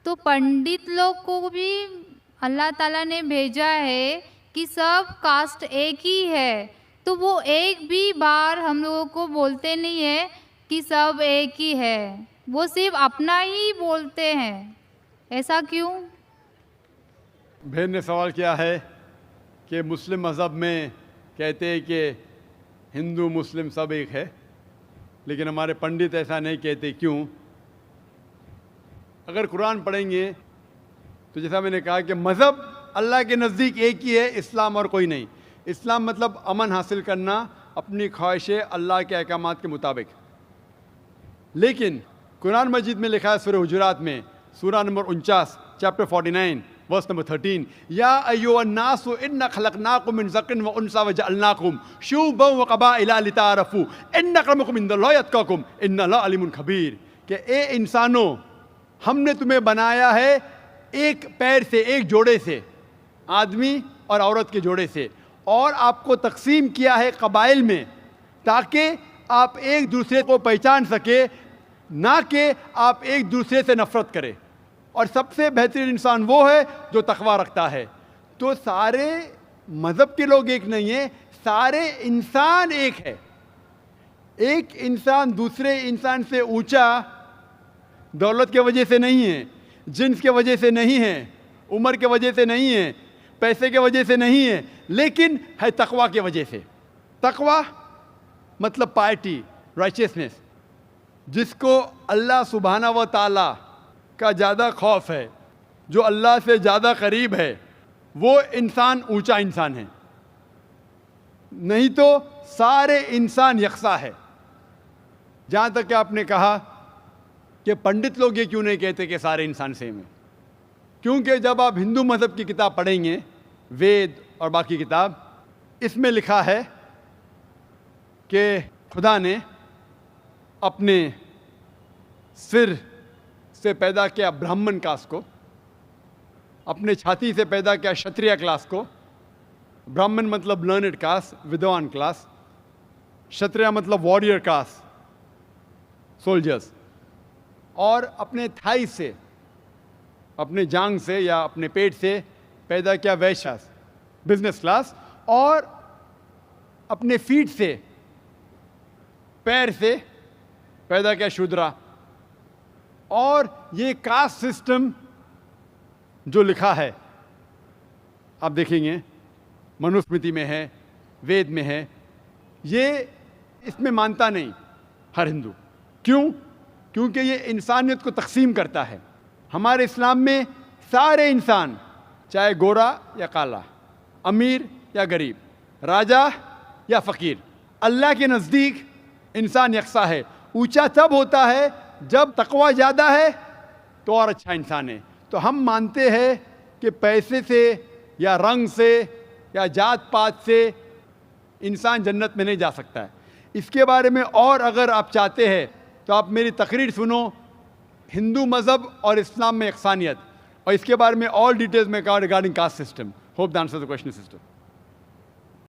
तो पंडित लोग को भी अल्लाह ताला ने भेजा है कि सब कास्ट एक ही है, तो वो एक भी बार हम लोगों को बोलते नहीं है कि सब एक ही है, वो सिर्फ अपना ही बोलते हैं, ऐसा क्यों? बहन ने सवाल किया है कि मुस्लिम मज़हब में कहते हैं कि हिंदू मुस्लिम सब एक है, लेकिन हमारे पंडित ऐसा नहीं कहते, क्यों? अगर कुरान पढ़ेंगे तो जैसा मैंने कहा कि मज़हब अल्लाह के नज़दीक एक ही है, इस्लाम और कोई नहीं। इस्लाम मतलब अमन हासिल करना अपनी ख्वाहिशें अल्लाह के अहकामात के मुताबिक। लेकिन कुरान मजीद में लिखा है सूरह हुजुरात में, सूरा नंबर 49 चैप्टर 49 वर्स नंबर 13, या अय्युहन्नासु इन्ना खलकनाकुम मिन ज़करिन व उन्सा व जअलनाकुम शुअबन व क़बाइला लिताअरफ़ू इन्ना अक्रमकुम इंदल्लाहि अत्क़ाकुम इन्नल्लाहा अलीमुन खबीर, कि ए इंसानों, हमने तुम्हें बनाया है एक पैर से, एक जोड़े से, आदमी और औरत के जोड़े से, और आपको तकसीम किया है कबाइल में ताकि आप एक दूसरे को पहचान सके, ना कि आप एक दूसरे से नफ़रत करें। और सबसे बेहतरीन इंसान वो है जो तकवा रखता है। तो सारे मज़हब के लोग एक नहीं हैं, सारे इंसान एक है। एक इंसान दूसरे इंसान से ऊंचा दौलत के वजह से नहीं है, जिन्स के वजह से नहीं है, उम्र के वजह से नहीं है, पैसे के वजह से नहीं है, लेकिन है तकवा के वजह से। तकवा मतलब पायटी, राइचियसनेस, जिसको अल्लाह सुब्हाना व ताला का ज़्यादा खौफ है, जो अल्लाह से ज़्यादा करीब है, वो इंसान ऊंचा इंसान है। नहीं तो सारे इंसान यकसा है। जहाँ तक कि आपने कहा कि पंडित लोग ये क्यों नहीं कहते कि सारे इंसान सेम है, क्योंकि जब आप हिंदू मज़हब की किताब पढ़ेंगे, वेद और बाकी किताब, इसमें लिखा है कि खुदा ने अपने सिर से पैदा किया ब्राह्मण कास्ट को, अपने छाती से पैदा किया क्षत्रिय क्लास को। ब्राह्मण मतलब लर्नड कास्ट, विद्वान क्लास, क्षत्रिय मतलब वॉरियर कास्ट, सोल्जर्स, और अपने थाई से, अपने जांग से या अपने पेट से पैदा किया वैश्य, बिजनेस क्लास, और अपने फीट से, पैर से पैदा किया शूद्रा। और ये कास्ट सिस्टम जो लिखा है, आप देखेंगे मनुस्मृति में है, वेद में है, ये इसमें मानता नहीं हर हिंदू। क्यों? क्योंकि ये इंसानियत को तकसीम करता है। हमारे इस्लाम में सारे इंसान, चाहे गोरा या काला, अमीर या गरीब, राजा या फ़कीर, अल्लाह के नज़दीक इंसान यकसा है। ऊंचा तब होता है जब तकवा ज़्यादा है तो और अच्छा इंसान है। तो हम मानते हैं कि पैसे से या रंग से या जात पात से इंसान जन्नत में नहीं जा सकता है। इसके बारे में और अगर आप चाहते हैं तो आप मेरी तकरीर सुनो, हिंदू मज़हब और इस्लाम में यकसानियत, और इसके बारे में और डिटेल्स में कहा regarding caste system. Hope the answer the question sister.